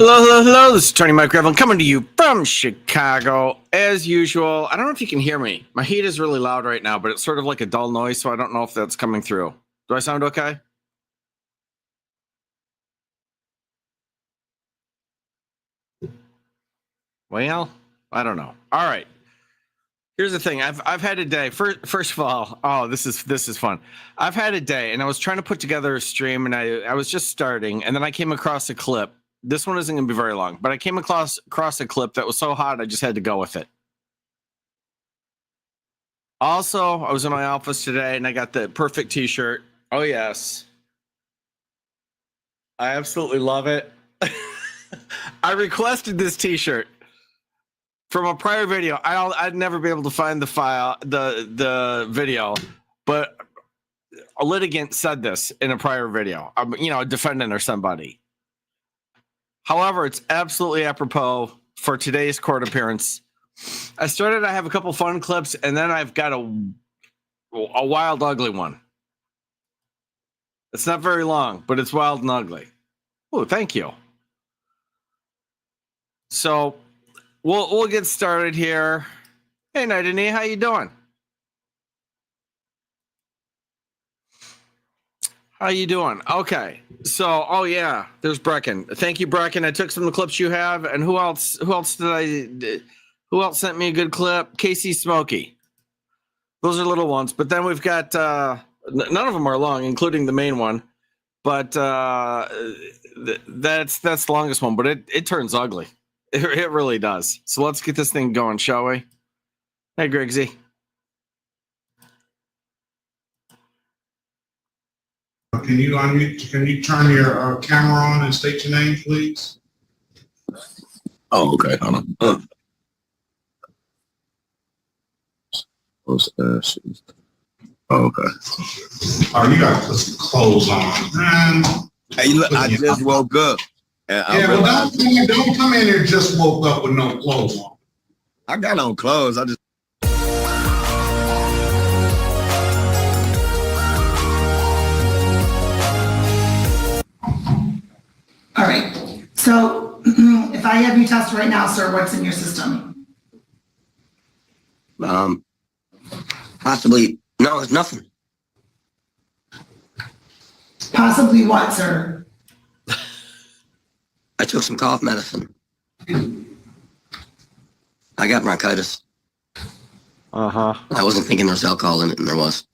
Hello. This is Tony Mike Revel coming to you from Chicago. As usual, I don't know if you can hear me. My heat is really loud right now, but it's sort of like a dull noise, so I don't know if that's coming through. Do I sound okay? Well, I don't know. All right. Here's the thing. I've had a day. First of all, this is fun. I've had a day, and I was trying to put together a stream, and I was just starting, and then I came across a clip. This one isn't going to be very long, but I came across a clip that was so hot, I just had to go with it. Also, I was in my office today, and I got the perfect T-shirt. Oh, yes. I absolutely love it. I requested this T-shirt from a prior video. I'd never be able to find the file, the video, but a litigant said this in a prior video. A defendant or somebody. However, it's absolutely apropos for today's court appearance. I have a couple fun clips, and then I've got a wild, ugly one. It's not very long, but it's wild and ugly. Oh, thank you. So we'll get started here. Hey, Nidini, how you doing? How you doing? Okay. So, there's Brecken. Thank you, Brecken. I took some of the clips you have, and who else sent me a good clip? Casey Smokey. Those are little ones, but then we've got none of them are long, including the main one. But that's the longest one, but it turns ugly. It really does. So let's get this thing going, shall we? Hey, Griggsy. Can you unmute? Can you turn your camera on and state your name, please? Oh, okay. Hold on. Oh, okay. Oh, you got to put some clothes on, man. Hey, look, I just woke up. And Don't come in here just woke up with no clothes on. I got on clothes. I just. All right. So if I have you test right now, sir, what's in your system? Possibly. No, it's nothing. Possibly what, sir? I took some cough medicine. I got bronchitis. Uh-huh. I wasn't thinking there was alcohol in it, and there was.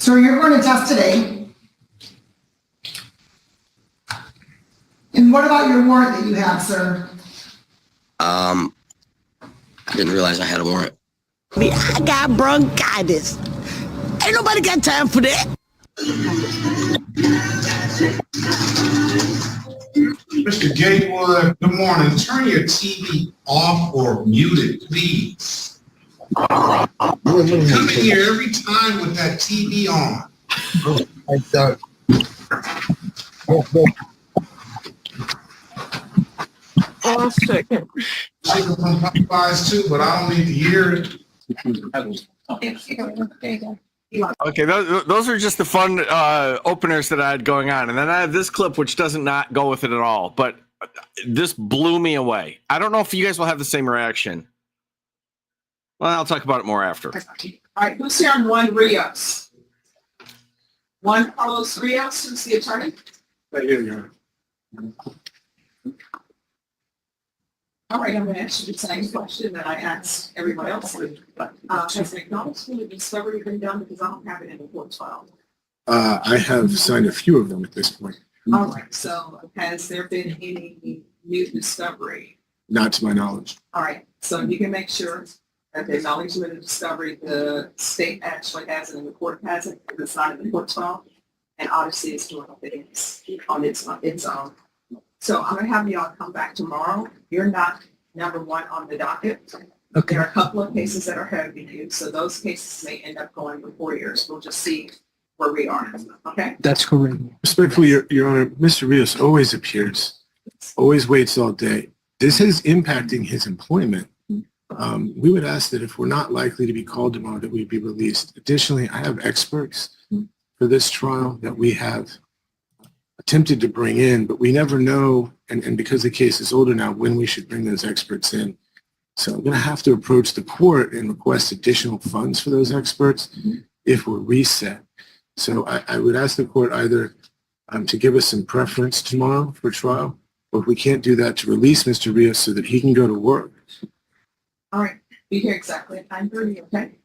So you're going to test today. And what about your warrant that you have, sir? I didn't realize I had a warrant. I got bronchitis. Ain't nobody got time for that. Mr. Gatewood, good morning. Turn your TV off or mute it, please. You come in here every time with that TV on. Oh, second. Chicken from Popeyes too, but I don't need to hear it. Okay, those are just the fun openers that I had going on. And then I have this clip, which doesn't not go with it at all. But this blew me away. I don't know if you guys will have the same reaction. Well, I'll talk about it more after. All right, who's here on one Rios? One Carlos Rios, who's the attorney? Right here, Your Honor. All right, I'm going to ask you the same question that I asked everyone else. Has an acknowledgement of discovery been done? Because I don't have it in the court file. I have signed a few of them at this point. All right, so has there been any new discovery? Not to my knowledge. All right, so you can make sure that the acknowledgement of discovery, the state actually has it and the court has it, and it's not in the court file. And obviously it's doing things on its own. So I'm gonna have y'all come back tomorrow. You're not number one on the docket. Okay. There are a couple of cases that are ahead of you, so those cases may end up going for 4 years. We'll just see where we are, okay? That's correct. Respectfully, Your Honor, Mr. Rios always appears, always waits all day. This is impacting his employment. We would ask that if we're not likely to be called tomorrow, that we be released. Additionally, I have experts for this trial that we have attempted to bring in, but we never know, and because the case is older now, when we should bring those experts in. So I'm going to have to approach the court and request additional funds for those experts if we're reset. So I would ask the court either to give us some preference tomorrow for trial, or if we can't do that, to release Mr. Rios so that he can go to work. All right, be here exactly at 9:30, okay?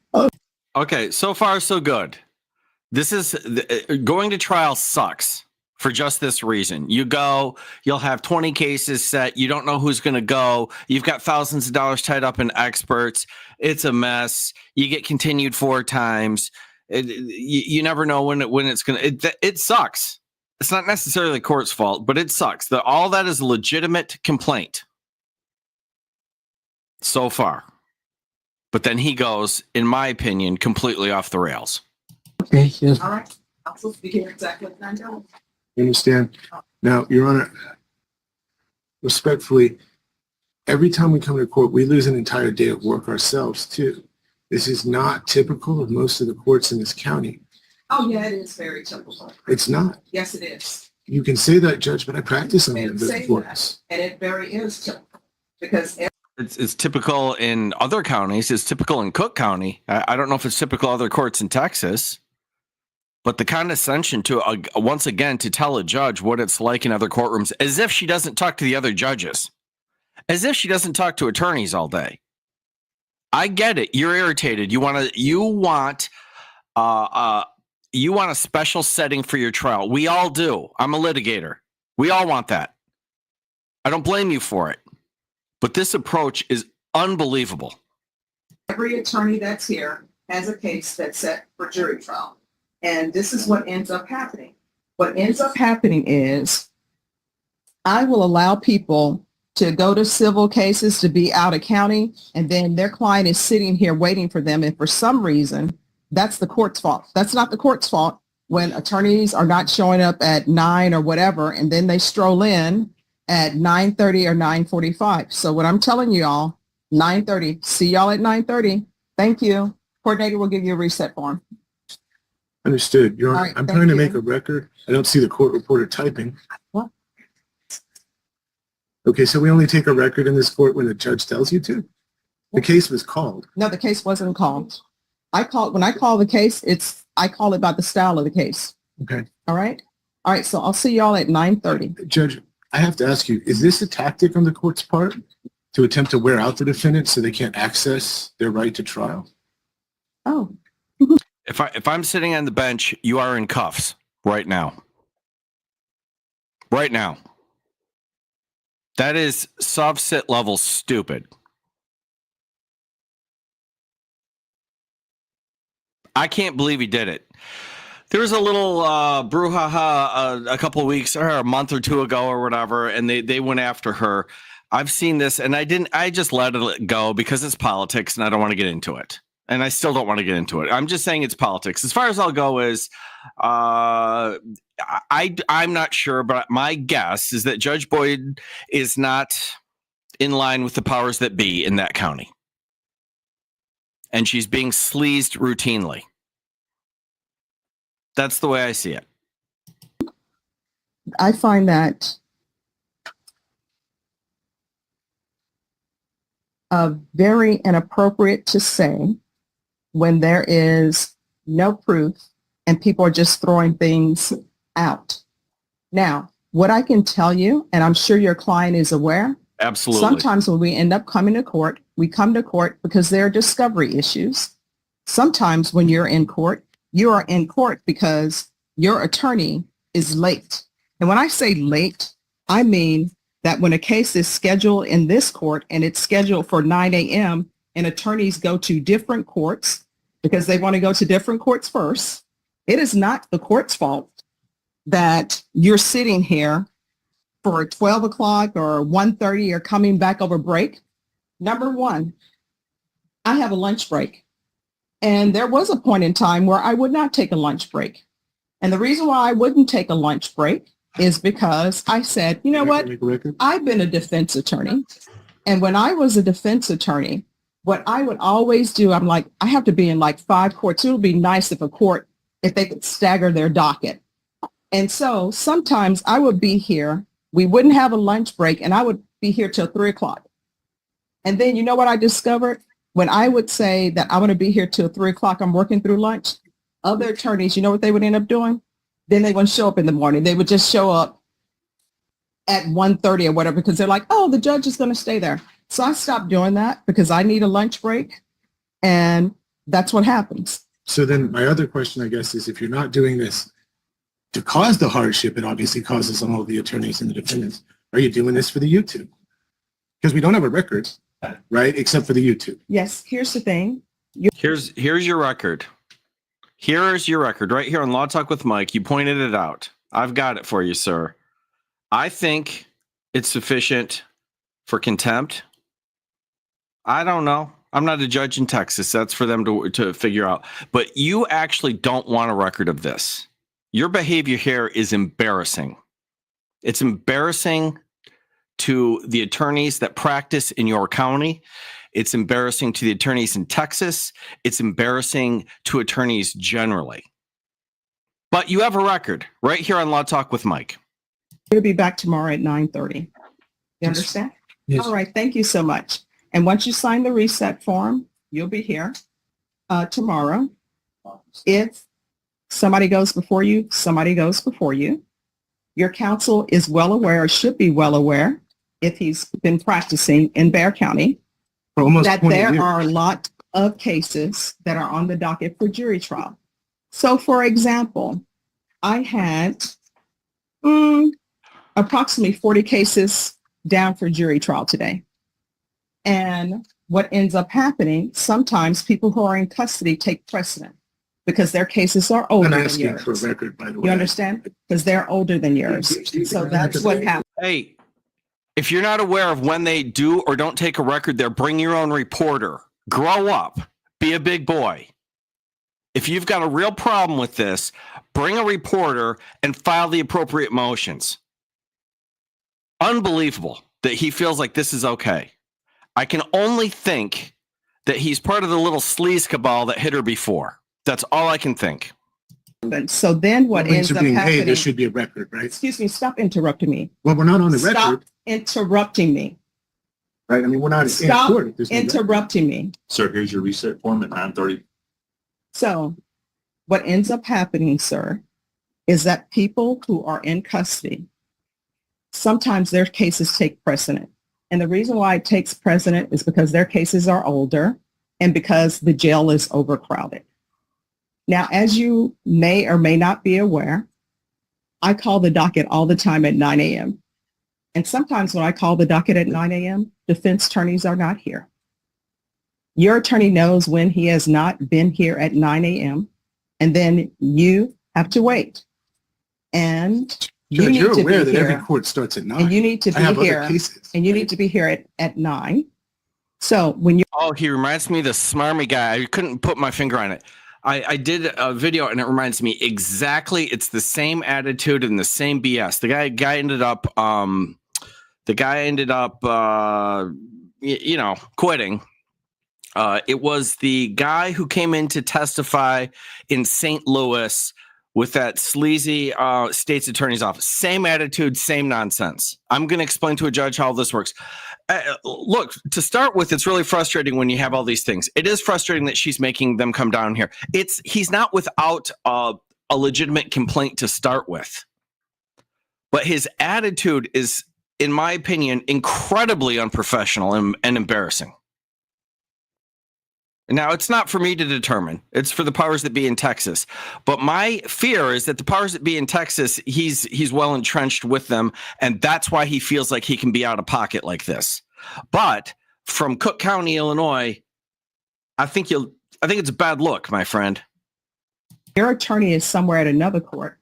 Okay, so far so good. This is going to trial sucks for just this reason. You go, you'll have 20 cases set. You don't know who's going to go. You've got thousands of dollars tied up in experts. It's a mess. You get continued 4 times. You never know when it's going to. It sucks. It's not necessarily the court's fault, but it sucks. All that is a legitimate complaint so far. But then he goes, in my opinion, completely off the rails. Okay, yes. All right, I'm supposed to be here exactly at 9:30. You understand? Now, Your Honor, respectfully, every time we come to court, we lose an entire day of work ourselves, too. This is not typical of most of the courts in this county. Oh, yeah, it is very typical. It's not. Yes, it is. You can say that, Judge, but I practice on And the say courts. that, and it very is typical, because It's typical in other counties. It's typical in Cook County. I don't know if it's typical other courts in Texas, but the condescension to once again to tell a judge what it's like in other courtrooms, as if she doesn't talk to the other judges, as if she doesn't talk to attorneys all day. I get it. You're irritated. You want a special setting for your trial. We all do. I'm a litigator. We all want that. I don't blame you for it. But this approach is unbelievable. every attorney that's here has a case that's set for jury trial. And this is what ends up happening. What ends up happening is I will allow people to go to civil cases to be out of county, and then their client is sitting here waiting for them. And for some reason, that's the court's fault. That's not the court's fault when attorneys are not showing up at 9 or whatever, and then they stroll in at 9:30 or 9:45. So what I'm telling you all, 9:30, see y'all at 9:30. Thank you. Coordinator will give you a reset form. Understood. Your Honor, All right, I'm thank trying to you. make a record. I don't see the court reporter typing. What? Okay, so we only take a record in this court when the judge tells you to? The case was called. No, the case wasn't called. When I call the case, I call it by the style of the case. Okay. All right? All right, so I'll see y'all at 9:30. Judge, I have to ask you, is this a tactic on the court's part to attempt to wear out the defendant so they can't access their right to trial? Oh, If I'm sitting on the bench, you are in cuffs right now. Right now. That is soft sit level stupid. I can't believe he did it. There was a little brouhaha a couple of weeks or a month or two ago or whatever, and they went after her. I've seen this, and I just let it go because it's politics, and I don't want to get into it. And I still don't want to get into it. I'm just saying it's politics. As far as I'll go is, I'm not sure, but my guess is that Judge Boyd is not in line with the powers that be in that county. And she's being sleazed routinely. That's the way I see it. I find that very inappropriate to say when there is no proof and people are just throwing things out. Now, what I can tell you, and I'm sure your client is aware, Absolutely. sometimes when we end up coming to court, we come to court because there are discovery issues. Sometimes when you're in court, you are in court because your attorney is late. And when I say late, I mean that when a case is scheduled in this court and it's scheduled for 9 a.m. and attorneys go to different courts because they want to go to different courts first, it is not the court's fault that you're sitting here for 12 o'clock or 1:30 or coming back over break. Number one, I have a lunch break. And there was a point in time where I would not take a lunch break. And the reason why I wouldn't take a lunch break is because I said, you know what? Make a record? I've been a defense attorney. And when I was a defense attorney, what I would always do, I'm like, I have to be in like 5 courts. It would be nice if they could stagger their docket. And so sometimes I would be here, we wouldn't have a lunch break, and I would be here till 3:00. And then you know what I discovered? When I would say that I'm going to be here till 3:00, I'm working through lunch, other attorneys, you know what they would end up doing? Then they wouldn't show up in the morning. They would just show up at 1:30 or whatever, because they're like, oh, the judge is going to stay there. So I stopped doing that because I need a lunch break, and that's what happens. So then my other question, I guess, is if you're not doing this to cause the hardship, it obviously causes on all the attorneys and the defendants. Are you doing this for the YouTube? Because we don't have a record, right? Except for the YouTube. Yes, here's the thing. Here's your record. Here's your record right here on Law Talk with Mike. You pointed it out. I've got it for you, sir. I think it's sufficient for contempt. I don't know. I'm not a judge in Texas. That's for them to figure out. But you actually don't want a record of this. Your behavior here is embarrassing. It's embarrassing to the attorneys that practice in your county. It's embarrassing to the attorneys in Texas. It's embarrassing to attorneys generally. But you have a record right here on Law Talk with Mike. We'll be back tomorrow at 9:30. You understand? Yes. All right. Thank you so much. And once you sign the reset form, you'll be here tomorrow. If somebody goes before you, somebody goes before you. Your counsel is well aware, or should be well aware, if he's been practicing in Bexar County, For almost that 20 there years. are a lot of cases that are on the docket for jury trial. So, for example, I had approximately 40 cases down for jury trial today. And what ends up happening, sometimes people who are in custody take precedent because their cases are older I'm than asking yours. for a record, by the way. You understand? Because they're older than yours. So that's what happens. Hey, if you're not aware of when they do or don't take a record there, bring your own reporter. Grow up. Be a big boy. If you've got a real problem with this, bring a reporter and file the appropriate motions. Unbelievable that he feels like this is okay. I can only think that he's part of the little sleaze cabal that hit her before. That's all I can think. So then what When ends you're up being paid, happening, there should be a record, right? excuse me, stop interrupting me. Well, we're not on the Stop record, interrupting me. right? I mean, we're not in Stop court. There's no record. interrupting me. Sir, here's your reset form at 9:30. So what ends up happening, sir, is that people who are in custody, sometimes their cases take precedent. And the reason why it takes precedent is because their cases are older and because the jail is overcrowded. Now, as you may or may not be aware, I call the docket all the time at 9 a.m. And sometimes when I call the docket at 9 a.m., defense attorneys are not here. Your attorney knows when he has not been here at 9 a.m. and then you have to wait. And you Judge, need you're to aware be that every here. court starts at 9. And you need to I have be other here. cases. And you need to be here at 9. So when you Oh, he reminds me of the smarmy guy. I couldn't put my finger on it. I did a video and it reminds me exactly. It's the same attitude and the same BS. The guy ended up quitting. It was the guy who came in to testify in St. Louis with that sleazy state's attorney's office. Same attitude, same nonsense. I'm going to explain to a judge how this works. Look, to start with, it's really frustrating when you have all these things. It is frustrating that she's making them come down here. He's not without a legitimate complaint to start with. But his attitude is, in my opinion, incredibly unprofessional and embarrassing. Now, it's not for me to determine. It's for the powers that be in Texas. But my fear is that the powers that be in Texas, he's well entrenched with them, and that's why he feels like he can be out of pocket like this. But from Cook County, Illinois, I think it's a bad look, my friend. your attorney is somewhere at another court,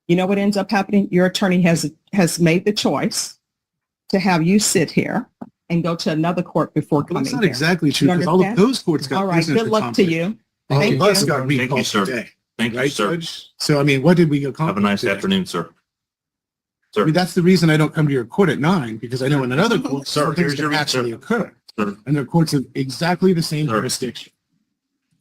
you know what ends up happening? Your attorney has made the choice to have you sit here and go to another court before Well, coming that's not here. exactly true You because all of understand? those courts got All right, business good luck to conflict. you. All Thank of us you. got Thank you, recalled sir. today. Thank you, Right, sir. Judge? So, I mean, what did we accomplish? Have a nice today? afternoon, sir. I mean, that's the reason I don't come to your court at 9 because I know in another court, Sir, something's here's your going to actually reset. occur. and they're courts of exactly the same jurisdiction.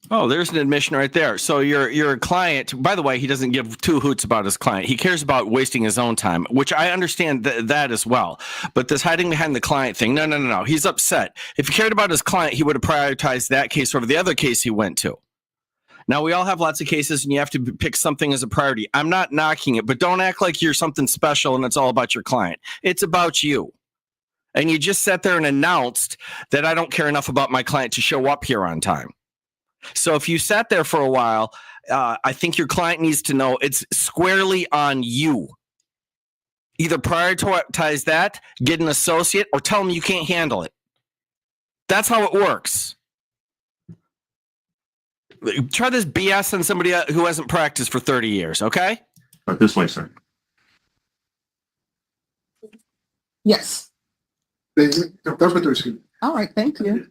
Oh, there's an admission right there. So your client, by the way, he doesn't give two hoots about his client. He cares about wasting his own time, which I understand that as well. But this hiding behind the client thing, no. He's upset. If he cared about his client, he would have prioritized that case over the other case he went to. Now, we all have lots of cases, and you have to pick something as a priority. I'm not knocking it, but don't act like you're something special and it's all about your client. It's about you. And you just sat there and announced that I don't care enough about my client to show up here on time. So if you sat there for a while, I think your client needs to know it's squarely on you. Either prioritize that, get an associate, or tell them you can't handle it. That's how it works. Try this BS on somebody who hasn't practiced for 30 years, okay? This way, sir. Yes. All right, thank you.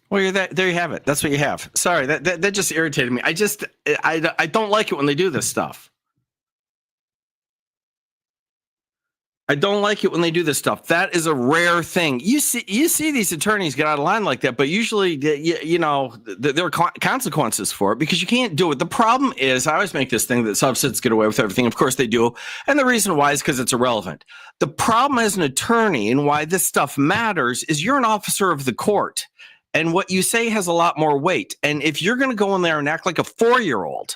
Well, there you have it. That's what you have. Sorry, that just irritated me. I don't like it when they do this stuff. I don't like it when they do this stuff. That is a rare thing. You see these attorneys get out of line like that, but usually, there are consequences for it because you can't do it. The problem is, I always make this thing that subsets get away with everything. Of course they do. And the reason why is because it's irrelevant. The problem as an attorney and why this stuff matters is you're an officer of the court. And what you say has a lot more weight. And if you're going to go in there and act like a 4-year-old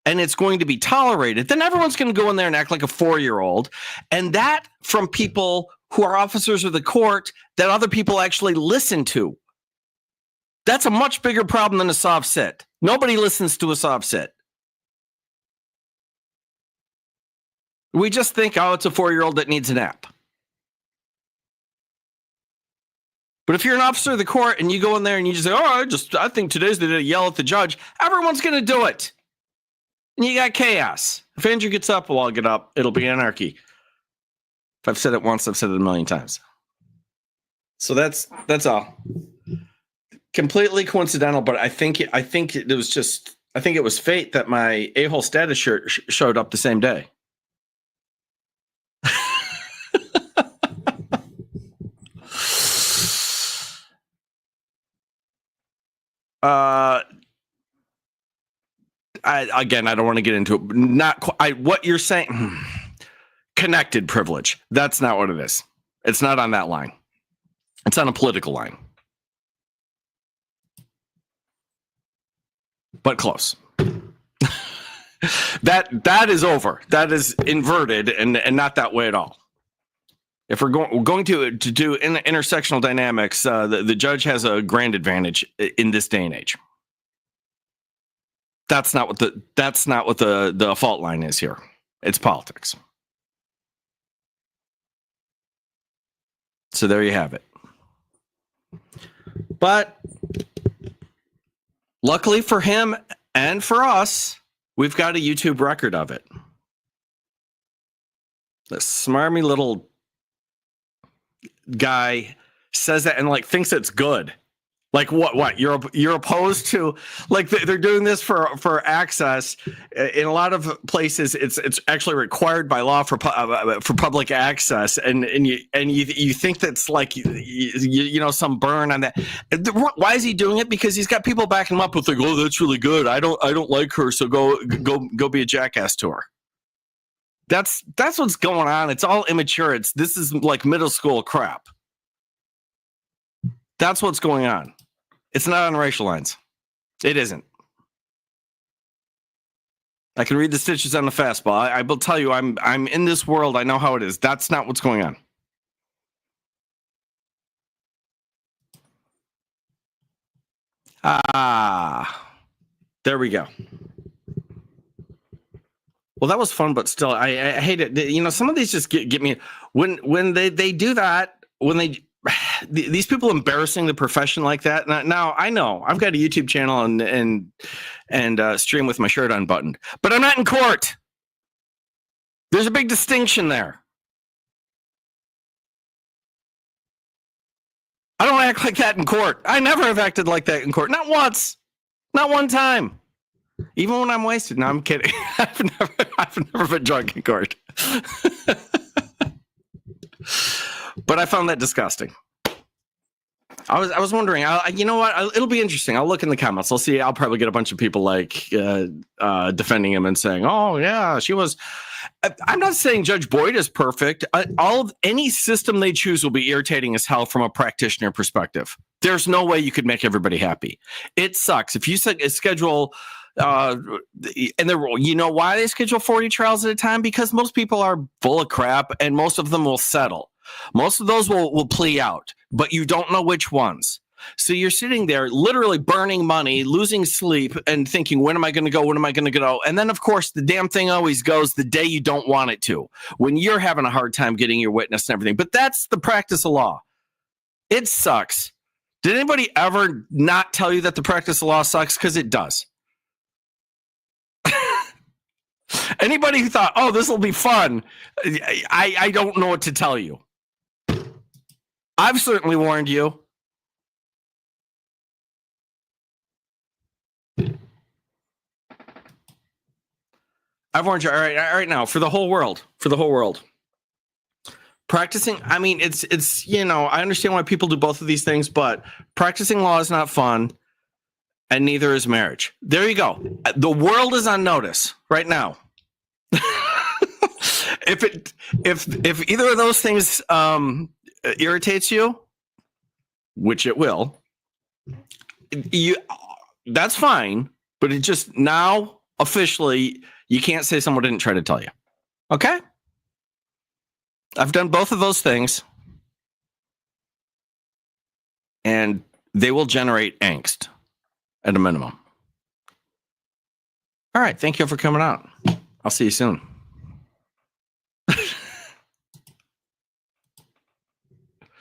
and it's going to be tolerated, then everyone's going to go in there and act like a 4-year-old. And that from people who are officers of the court that other people actually listen to. That's a much bigger problem than a soft sit. Nobody listens to a soft sit. We just think, oh, it's a 4-year-old that needs a nap. But if you're an officer of the court and you go in there and you just say, oh, I think today's the day to yell at the judge, everyone's going to do it. And you got chaos. If Andrew gets up, we'll all get up. It'll be anarchy. If I've said it once, I've said it a million times. So that's all. Completely coincidental, but I think it was fate that my a-hole status shirt showed up the same day. I don't want to get into it. What you're saying, connected privilege. That's not what it is. It's not on that line. It's on a political line. But close. That is over. That is inverted and not that way at all. If we're going to do intersectional dynamics, the judge has a grand advantage in this day and age. That's not what the fault line is here. It's politics. So there you have it. But luckily for him and for us, we've got a YouTube record of it. The smarmy little guy says that and thinks it's good. Like what you're opposed to, they're doing this for access. In a lot of places it's actually required by law for public access, and you think that's some burn on that. Why is he doing it? Because he's got people backing him up with oh, that's really good. I don't like her, so go be a jackass to her. That's what's going on. It's all immature. This is like middle school crap. That's what's going on. It's not on racial lines. It isn't. I can read the stitches on the fastball. I will tell you, I'm in this world. I know how it is. That's not what's going on. There we go. Well, that was fun, but still, I hate it. Some of these just get me when they do that. These people embarrassing the profession like that. Now I know I've got a YouTube channel and stream with my shirt unbuttoned, but I'm not in court. There's a big distinction there. I don't act like that in court. I never have acted like that in court. Not once. Not one time. Even when I'm wasted. No, I'm kidding. I've never been drunk in court. But I found that disgusting. I was wondering, you know what? It'll be interesting. I'll look in the comments. I'll see. I'll probably get a bunch of people like defending him and saying, "Oh yeah, she was." I'm not saying Judge Boyd is perfect. Any system they choose will be irritating as hell from a practitioner perspective. There's no way you could make everybody happy. It sucks if you schedule. And you know why they schedule 40 trials at a time? Because most people are full of crap, and most of them will settle. Most of those will plea out, but you don't know which ones. So you're sitting there literally burning money, losing sleep, and thinking, when am I going to go? When am I going to go? And then, of course, the damn thing always goes the day you don't want it to, when you're having a hard time getting your witness and everything. But that's the practice of law. It sucks. Did anybody ever not tell you that the practice of law sucks? Because it does. Anybody who thought, oh, this will be fun, I don't know what to tell you. I've certainly warned you. I've warned you. All right now, for the whole world. Practicing, I mean, it's I understand why people do both of these things, but practicing law is not fun, and neither is marriage. There you go. The world is on notice right now. If either of those things irritates you, which it will, that's fine. But it just now officially, you can't say someone didn't try to tell you. Okay? I've done both of those things, and they will generate angst at a minimum. All right. Thank you for coming out. I'll see you soon.